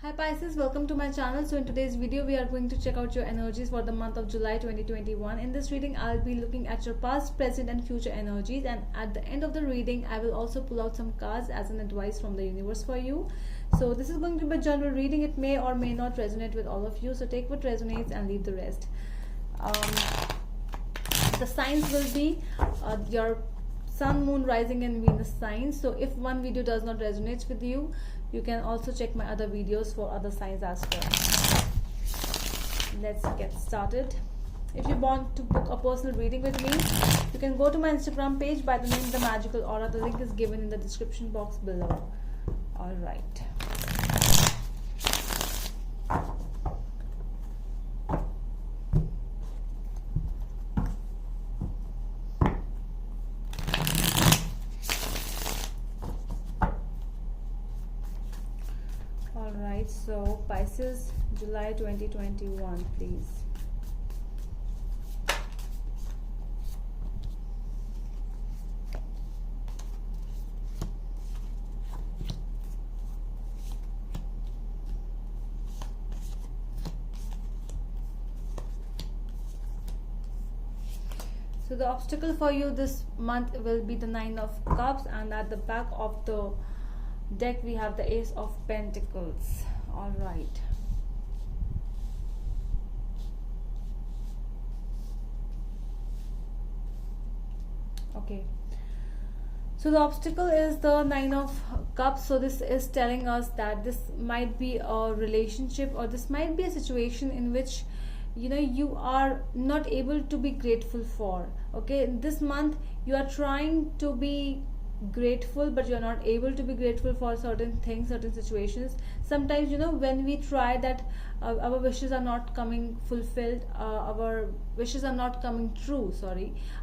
Hi Pisces, welcome to my channel. So in today's video we are going to check out your energies for the month of July 2021. In this reading I'll be looking at your past, present and future energies, and at the end of the reading I will also pull out some cards as an advice from the universe for you. So this is going to be a general reading. It may or may not resonate with all of you, so take what resonates and leave the rest. The signs will be your Sun, Moon, Rising and Venus signs. So if one video does not resonate with you, you can also check my other videos for other signs as well. Let's get started. If you want to book a personal reading with me, you can go to my Instagram page by the name The Magical Aura. The link is given in the description box below. Alright. Alright, so Pisces, July 2021, please. So the obstacle for you this month will be the Nine of Cups, and at the back of the deck we have the Ace of Pentacles. All right. Okay. So the obstacle is the Nine of Cups. So this is telling us that this might be a relationship, or this might be a situation in which you are not able to be grateful for. Okay, this month you are trying to be grateful, but you're not able to be grateful for certain things, certain situations. Sometimes when we try that, our wishes are not coming fulfilled, our wishes are not coming true,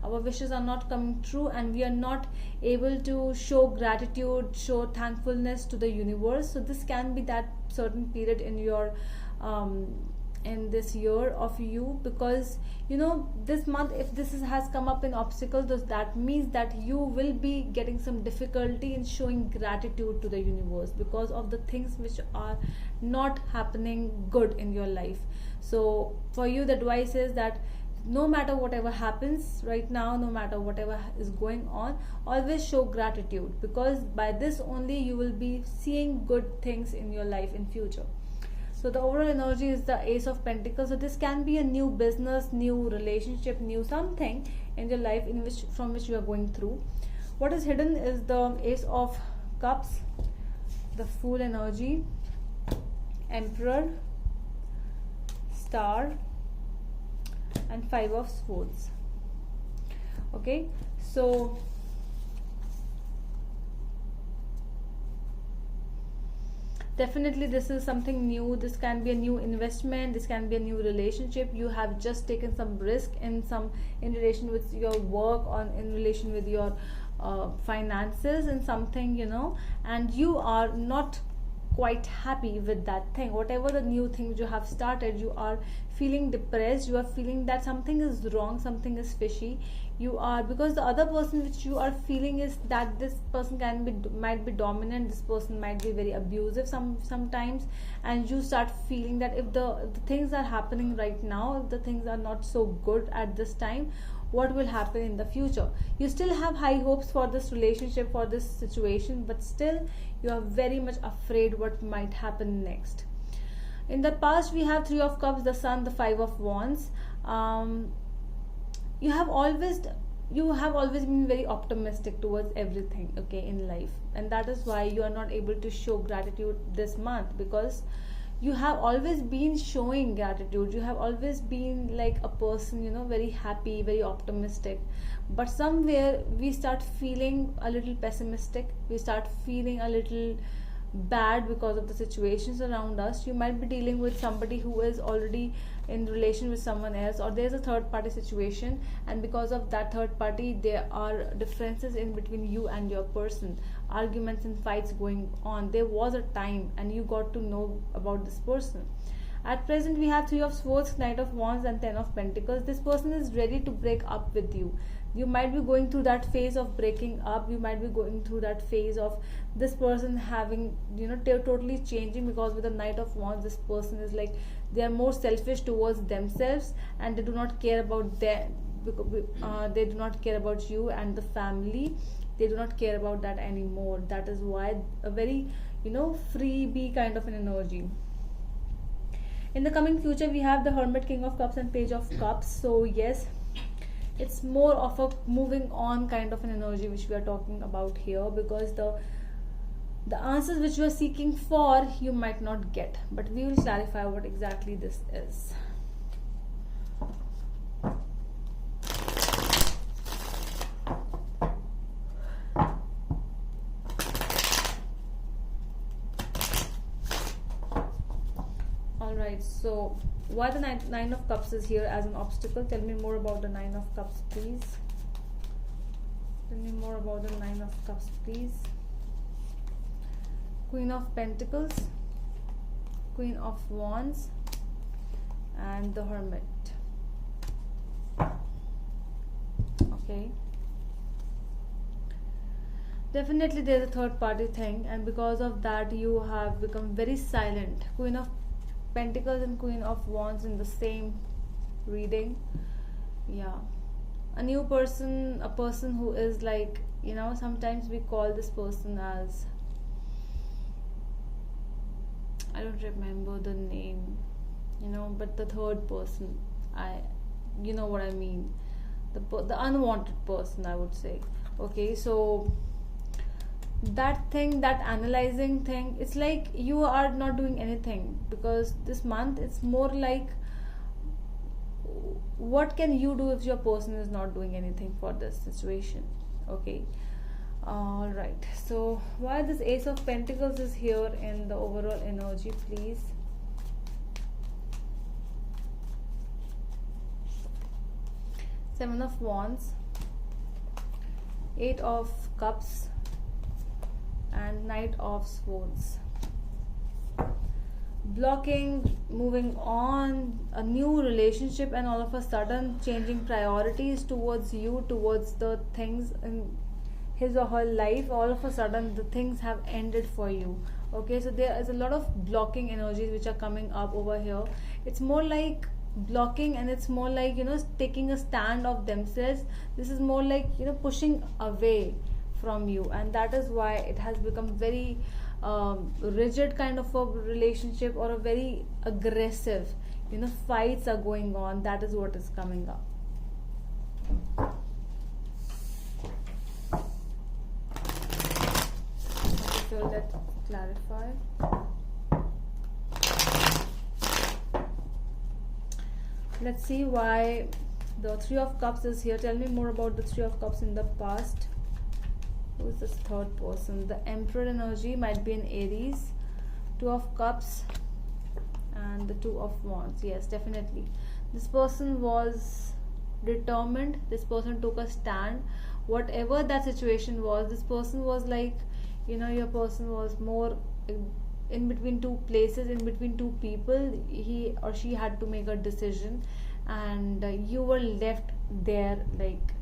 our wishes are not coming true, and we are not able to show gratitude, show thankfulness to the universe. So this can be that certain period in your in this year of you, because this month, if this has come up in obstacles, that means that you will be getting some difficulty in showing gratitude to the universe because of the things which are not happening good in your life. So for you, the advice is that no matter whatever happens right now, no matter whatever is going on, always show gratitude, because by this only you will be seeing good things in your life in future. So the overall energy is the Ace of Pentacles. So this can be a new business, new relationship, new something in your life from which you are going through. What is hidden is the Ace of Cups, the Fool energy, Emperor, Star, and Five of Swords. Okay, so definitely this is something new. This can be a new investment, this can be a new relationship. You have just taken some risk in relation with your work, or in relation with your finances and something, and you are not quite happy with that thing. Whatever the new things you have started, you are feeling depressed, you are feeling that something is wrong, something is fishy. You are, because the other person which you are feeling is that this person might be dominant, this person might be very abusive sometimes, and you start feeling that if the things are happening right now, if the things are not so good at this time, what will happen in the future? You still have high hopes for this relationship, for this situation, but still you are very much afraid what might happen next. In the past we have Three of Cups, the Sun, the Five of Wands. You have always been very optimistic towards everything, okay, in life, and that is why you are not able to show gratitude this month, because you have always been showing gratitude. You have always been like a person, very happy, very optimistic, but somewhere we start feeling a little pessimistic, we start feeling a little bad because of the situations around us. You might be dealing with somebody who is already in relation with someone else, or there's a third party situation, and because of that third party there are differences in between you and your person, arguments and fights going on. There was a time and you got to know about this person, At present we have Three of Swords, Knight of Wands, and Ten of Pentacles. This person is ready to break up with you. You might be going through that phase of breaking up. You might be going through that phase of this person having, totally changing, because with the Knight of Wands, this person is like, they are more selfish towards themselves, and they do not care about them. They do not care about you and the family. They do not care about that anymore. That is why a very, freebie kind of an energy. In the coming future, we have the Hermit, King of Cups, and Page of Cups. So yes, it's more of a moving on kind of an energy which we are talking about here, because the answers which you are seeking for, you might not get, but we will clarify what exactly this is. Alright, so why the nine of Cups is here as an obstacle? Tell me more about the Nine of Cups, please. Tell me more about the Nine of Cups, please. Queen of Pentacles, Queen of Wands, and the Hermit. Okay. Definitely there's a third party thing, and because of that you have become very silent. Queen of Pentacles and Queen of Wands in the same reading. Yeah. A new person, a person who is like, sometimes we call this person as, I don't remember the name, but the third person, you know what I mean, the unwanted person, I would say. Okay, so that thing, that analyzing thing, it's like you are not doing anything, because this month it's more like, what can you do if your person is not doing anything for this situation? Okay. All right, so why this Ace of Pentacles is here in the overall energy, please? Seven of Wands, Eight of Cups, and Knight of Swords. Blocking, moving on, a new relationship, and all of a sudden changing priorities towards you, towards the things in his or her life. All of a sudden the things have ended for you. Okay, so there is a lot of blocking energies which are coming up over here. It's more like blocking, and it's more like, taking a stand of themselves. This is more like, pushing away from you, and that is why it has become very rigid kind of a relationship, or a very aggressive, fights are going on. That is what is coming up. Okay, so let's clarify. Let's see why the Three of Cups is here. Tell me more about the Three of Cups in the past. Who is this third person? The Emperor energy might be in Aries. Two of Cups and the Two of Wands. Yes, definitely. This person was determined. This person took a stand. Whatever that situation was, this person was like, your person was more in between two places, in between two people. He or she had to make a decision, and you were left there like,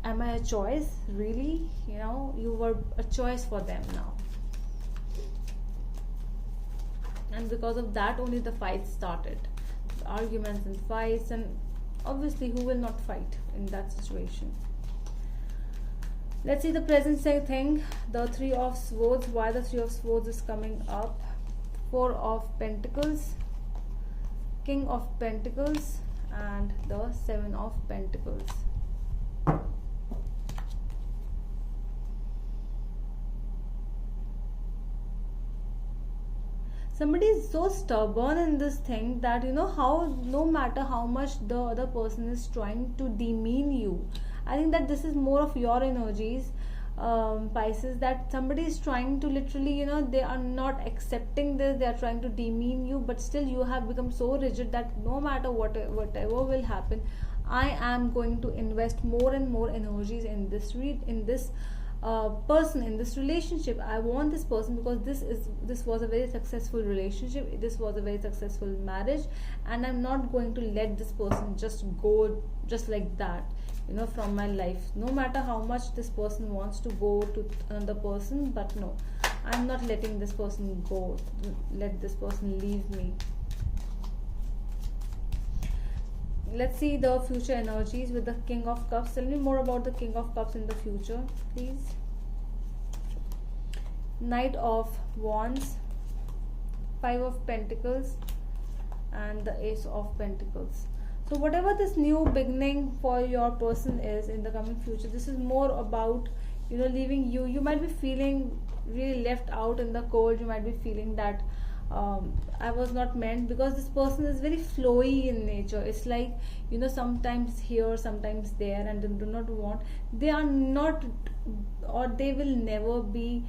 am I a choice? Really? You were a choice for them now. And because of that, only the fights started. The arguments and fights, and obviously who will not fight in that situation? Let's see the present thing. The Three of Swords. Why the Three of Swords is coming up? Four of Pentacles, King of Pentacles, and the Seven of Pentacles. Somebody is so stubborn in this thing that no matter how much the other person is trying to demean you. I think that this is more of your energies, Pisces, that somebody is trying to literally, they are not accepting this, they are trying to demean you, but still you have become so rigid that no matter whatever will happen, I am going to invest more and more energies in this person in this relationship. I want this person because this was a very successful relationship, this was a very successful marriage, and I'm not going to let this person just go just like that, from my life, no matter how much this person wants to go to another person. But no, I'm not letting this person go, let this person leave me. Let's see the future energies with the King of Cups. Tell me more about the King of Cups in the future, please. Knight of Wands, Five of Pentacles, and the Ace of Pentacles. So whatever this new beginning for your person is in the coming future, this is more about leaving you. You might be feeling really left out in the cold. You might be feeling that I was not meant, because this person is very flowy in nature. It's like, sometimes here, sometimes there, and they do not want, they are not, or they will never be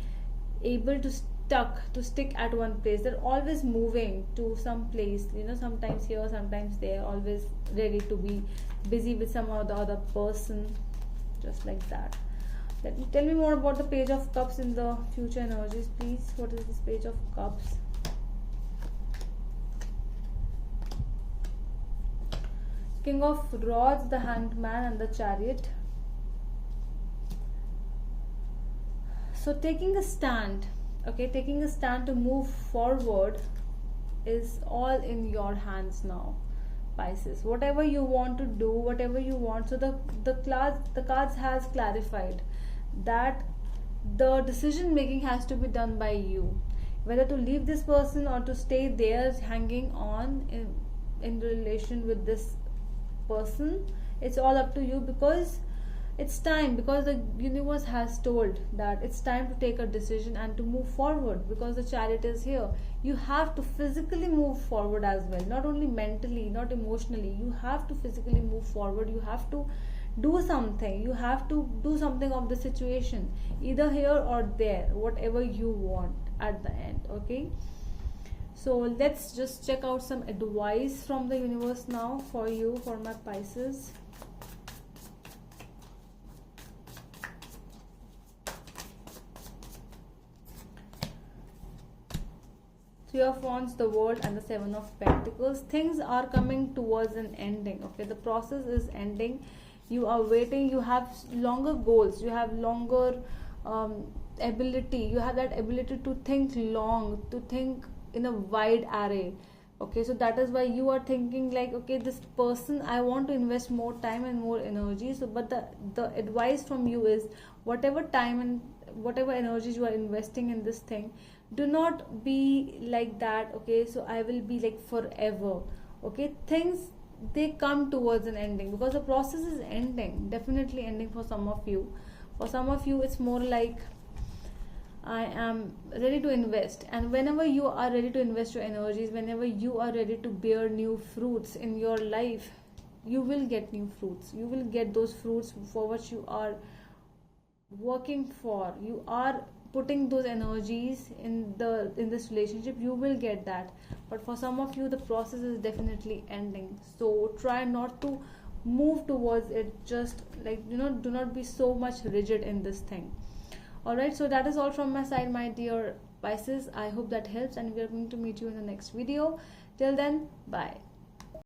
able to stick at one place. They're always moving to some place, sometimes here, sometimes there, always ready to be busy with some or the other person, just like that. Tell me more about the Page of Cups in the future energies, please. What is this Page of Cups? King of Rods, the Hanged Man, and the Chariot. So taking a stand, taking a stand to move forward is all in your hands now, Pisces. Whatever you want to do, whatever you want. So the cards has clarified that the decision making has to be done by you, whether to leave this person or to stay there hanging on in relation with this person. It's all up to you, because it's time, because the universe has told that it's time to take a decision and to move forward, because the Chariot is here. You have to physically move forward as well, not only mentally, not emotionally. You have to physically move forward. You have to do something. You have to do something of the situation, either here or there, whatever you want at the end. So let's just check out some advice from the universe now for you, for my Pisces. Three of Wands, the World, and the Seven of Pentacles. Things are coming towards an ending. The process is ending. You are waiting. You have longer goals. You have longer ability. You have that ability to think long, to think in a wide array. So that is why you are thinking like, this person, I want to invest more time and more energy. So but the advice from you is, whatever time and whatever energies you are investing in this thing, do not be like that. So I will be like forever. Things, they come towards an ending, because the process is ending, definitely ending for some of you. For some of you, it's more like, I am ready to invest. And whenever you are ready to invest your energies, whenever you are ready to bear new fruits in your life, you will get new fruits. You will get those fruits for what you are working for. You are putting those energies in this relationship. You will get that. But for some of you, the process is definitely ending. So try not to move towards it. Just like, do not be so much rigid in this thing. Alright, so that is all from my side, my dear Pisces. I hope that helps, and we are going to meet you in the next video. Till then, bye.